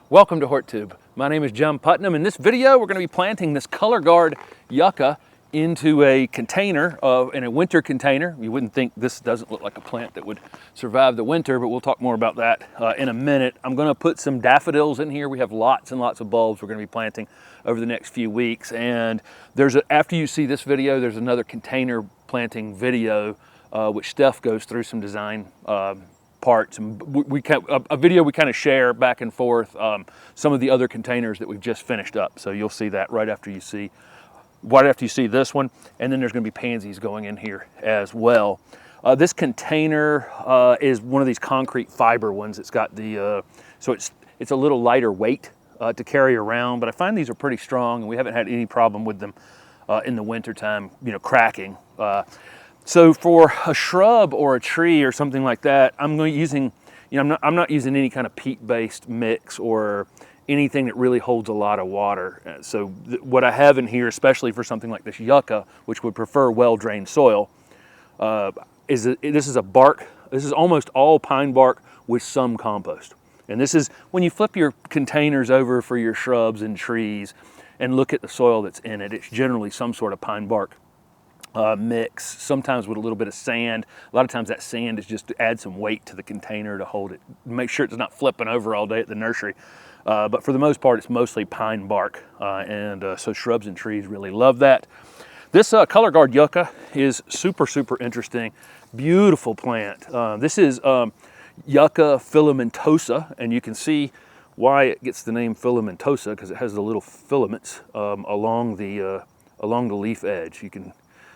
Welcome to HortTube. My name is John Putnam. In this video, we're going to be planting this Color Guard Yucca into a container, in a winter container. You wouldn't think this doesn't look like a plant that would survive the winter, but we'll talk more about that in a minute. I'm going to put some daffodils in here. We have lots and lots of bulbs we're going to be planting over the next few weeks. And after you see this video, there's another container planting video, which Steph goes through some design parts, and a video we kind of share back and forth some of the other containers that we've just finished up. So you'll see that right after you see this one, and then there's going to be pansies going in here as well. This container is one of these concrete fiber ones. It's got the so it's a little lighter weight to carry around, but I find these are pretty strong, and we haven't had any problem with them in the winter time, cracking. So for a shrub or a tree or something like that, I'm not using any kind of peat-based mix or anything that really holds a lot of water. So what I have in here, especially for something like this yucca, which would prefer well-drained soil, this is almost all pine bark with some compost. And this is when you flip your containers over for your shrubs and trees and look at the soil that's in it, it's generally some sort of pine bark mix, sometimes with a little bit of sand. A lot of times that sand is just to add some weight to the container to hold it, make sure it's not flipping over all day at the nursery. But for the most part, it's mostly pine bark, so shrubs and trees really love that. This Color Guard Yucca is super interesting, beautiful plant. This is Yucca Filamentosa, and you can see why it gets the name filamentosa, because it has the little filaments along the leaf edge.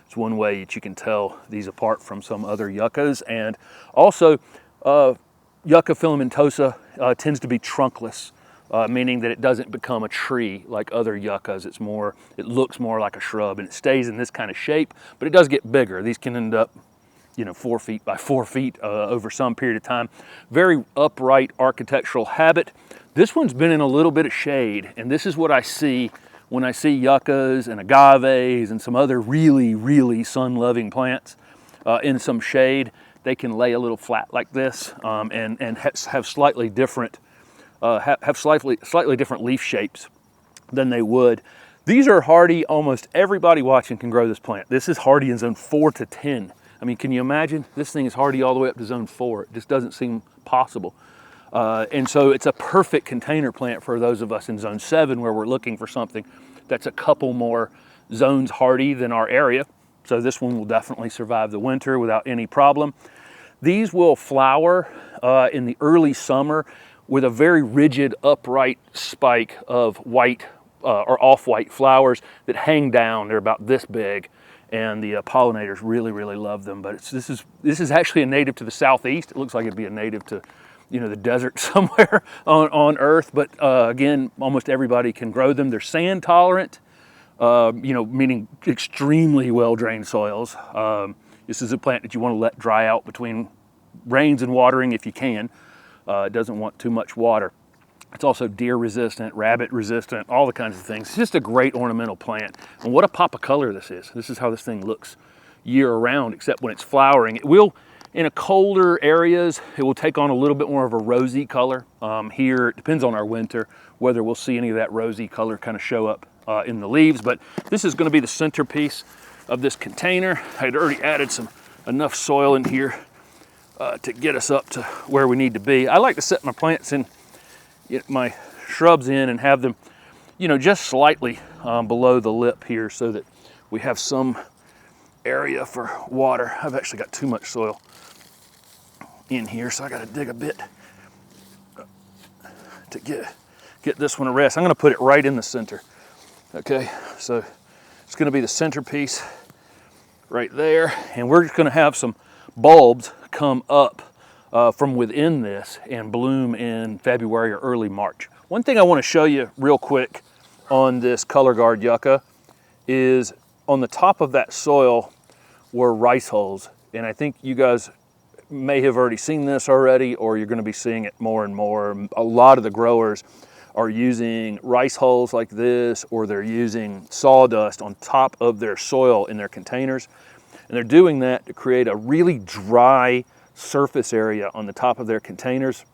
It's one way that you can tell these apart from some other yuccas. And also, Yucca Filamentosa tends to be trunkless, meaning that it doesn't become a tree like other yuccas. It looks more like a shrub, and it stays in this kind of shape, but it does get bigger. These can end up 4 feet by 4 feet over some period of time. Very upright architectural habit. This one's been in a little bit of shade, and this is what I see when I see yuccas and agaves and some other really sun-loving plants in some shade. They can lay a little flat like this and have slightly different leaf shapes than they would. These are hardy. Almost everybody watching can grow this plant. This is hardy in zone 4 to 10. I mean, can you imagine? This thing is hardy all the way up to zone 4. It just doesn't seem possible. And so it's a perfect container plant for those of us in zone 7 where we're looking for something that's a couple more zones hardy than our area. So this one will definitely survive the winter without any problem. These will flower in the early summer with a very rigid, upright spike of white or off-white flowers that hang down. They're about this big, and the pollinators really love them. But this is actually a native to the southeast. It looks like it'd be a native to the desert somewhere on Earth, but again, almost everybody can grow them. They're sand tolerant, meaning extremely well-drained soils. This is a plant that you want to let dry out between rains and watering if you can. It doesn't want too much water. It's also deer resistant, rabbit resistant, all the kinds of things. It's just a great ornamental plant. And what a pop of color this is. This is how this thing looks year round, except when it's flowering. It will, in a colder areas, it will take on a little bit more of a rosy color. Here, it depends on our winter, whether we'll see any of that rosy color kind of show up in the leaves. But this is going to be the centerpiece of this container. I had already added enough soil in here to get us up to where we need to be. I like to set my plants in, get my shrubs in and have them, just slightly below the lip here so that we have some area for water. I've actually got too much soil in here, so I got to dig a bit to get this one to rest. I'm going to put it right in the center. Okay, so it's going to be the centerpiece right there, and we're just going to have some bulbs come up from within this and bloom in February or early March. One thing I want to show you real quick on this Color Guard Yucca is on the top of that soil were rice hulls, and I think you guys may have already seen this already, or you're going to be seeing it more and more. A lot of the growers are using rice hulls like this, or they're using sawdust on top of their soil in their containers, and they're doing that to create a really dry surface area on the top of their containers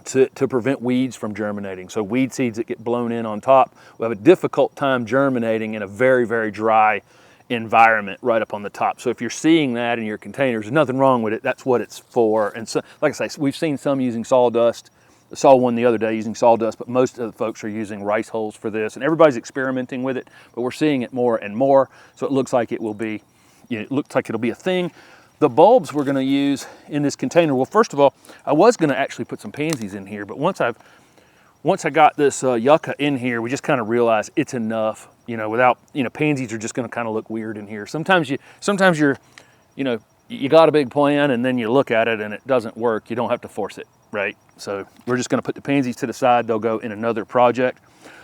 to prevent weeds from germinating. So weed seeds that get blown in on top will have a difficult time germinating in a very, very dry environment right up on the top. So if you're seeing that in your containers, there's nothing wrong with it. That's what it's for. And so, like I say, we've seen some using sawdust. I saw one the other day using sawdust, but most of the folks are using rice hulls for this, and everybody's experimenting with it, but we're seeing it more and more. So it looks like it will be, it looks like it'll be a thing. The bulbs we're gonna use in this container, well, first of all, I was gonna actually put some pansies in here, but once I got this yucca in here, we just kind of realized it's enough, without, pansies are just gonna kind of look weird in here. Sometimes you're, you got a big plan and then you look at it and it doesn't work. You don't have to force it, right? So we're just gonna put the pansies to the side. They'll go in another project.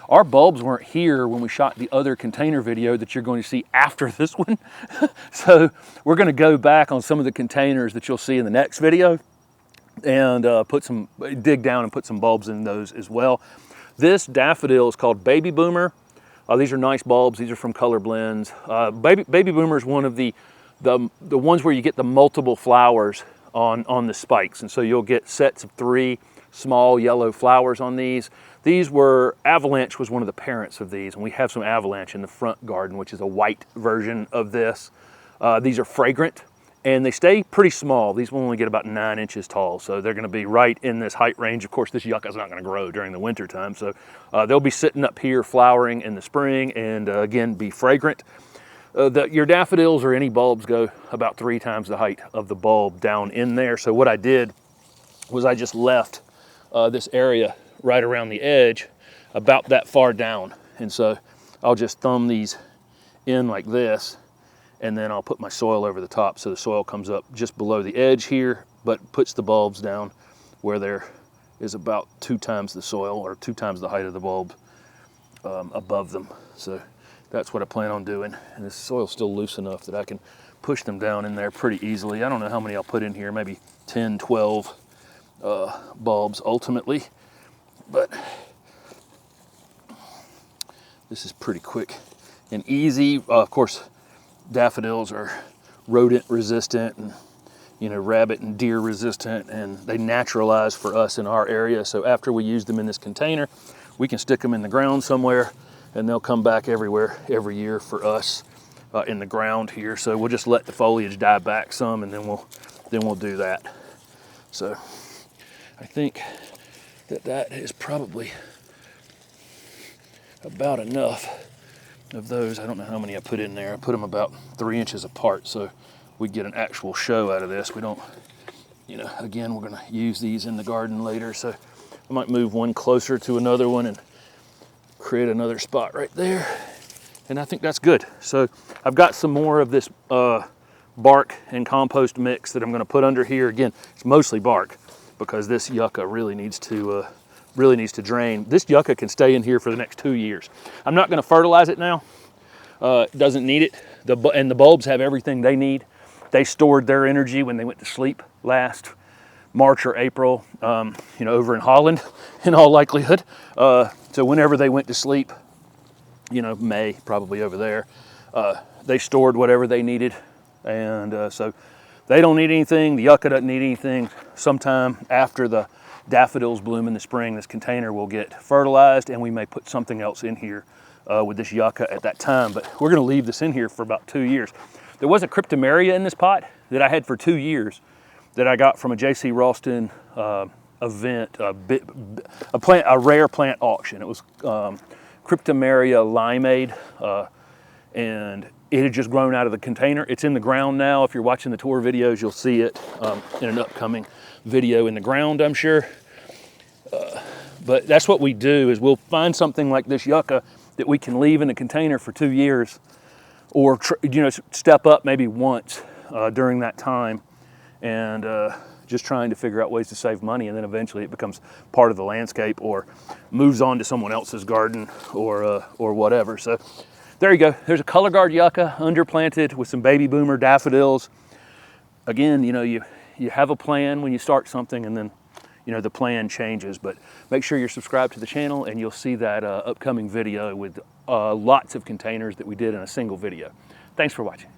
Our bulbs weren't here when we shot the other container video that you're going to see after this one. So we're gonna go back on some of the containers that you'll see in the next video and dig down and put some bulbs in those as well. This daffodil is called Baby Boomer. These are nice bulbs. These are from Colorblends. Baby Boomer is one of the ones where you get the multiple flowers on the spikes. And so you'll get sets of 3 small yellow flowers on these. Avalanche was one of the parents of these, and we have some Avalanche in the front garden, which is a white version of this. These are fragrant, and they stay pretty small. These will only get about 9 inches tall, so they're gonna be right in this height range. Of course, this yucca is not gonna grow during the winter time, so they'll be sitting up here flowering in the spring and again, be fragrant. Your daffodils or any bulbs go about 3 times the height of the bulb down in there. So what I did was I just left this area right around the edge about that far down. And so I'll just thumb these in like this, and then I'll put my soil over the top so the soil comes up just below the edge here, but puts the bulbs down where there is about 2 times the soil or 2 times the height of the bulb above them. So that's what I plan on doing. And this soil's still loose enough that I can push them down in there pretty easily. I don't know how many I'll put in here, maybe 10, 12 bulbs ultimately, but this is pretty quick and easy. Of course, daffodils are rodent resistant and rabbit and deer resistant, and they naturalize for us in our area. So after we use them in this container, we can stick them in the ground somewhere and they'll come back everywhere every year for us in the ground here. So we'll just let the foliage die back some, and then we'll do that. So I think that is probably about enough of those. I don't know how many I put in there. I put them about 3 inches apart so we get an actual show out of this. We don't, again, we're gonna use these in the garden later. So I might move one closer to another one and create another spot right there. And I think that's good. So I've got some more of this bark and compost mix that I'm gonna put under here. Again, it's mostly bark because this yucca really needs to drain. This yucca can stay in here for the next 2 years. I'm not gonna fertilize it now. It doesn't need it. And the bulbs have everything they need. They stored their energy when they went to sleep last March or April, over in Holland, in all likelihood. So whenever they went to sleep, May, probably over there, they stored whatever they needed. And so they don't need anything. The yucca doesn't need anything. Sometime after the daffodils bloom in the spring, this container will get fertilized, and we may put something else in here with this yucca at that time. But we're gonna leave this in here for about 2 years. There was a cryptomeria in this pot that I had for 2 years that I got from a J.C. Ralston event, a rare plant auction. It was Cryptomeria limeade, and it had just grown out of the container. It's in the ground now. If you're watching the tour videos, you'll see it in an upcoming video in the ground, I'm sure. But that's what we do, is we'll find something like this yucca that we can leave in the container for 2 years, or step up maybe once during that time, and just trying to figure out ways to save money, and then eventually it becomes part of the landscape or moves on to someone else's garden or whatever. So there you go. There's a Color Guard Yucca underplanted with some Baby Boomer daffodils. Again, you have a plan when you start something, and then the plan changes. But make sure you're subscribed to the channel, and you'll see that upcoming video with lots of containers that we did in a single video. Thanks for watching.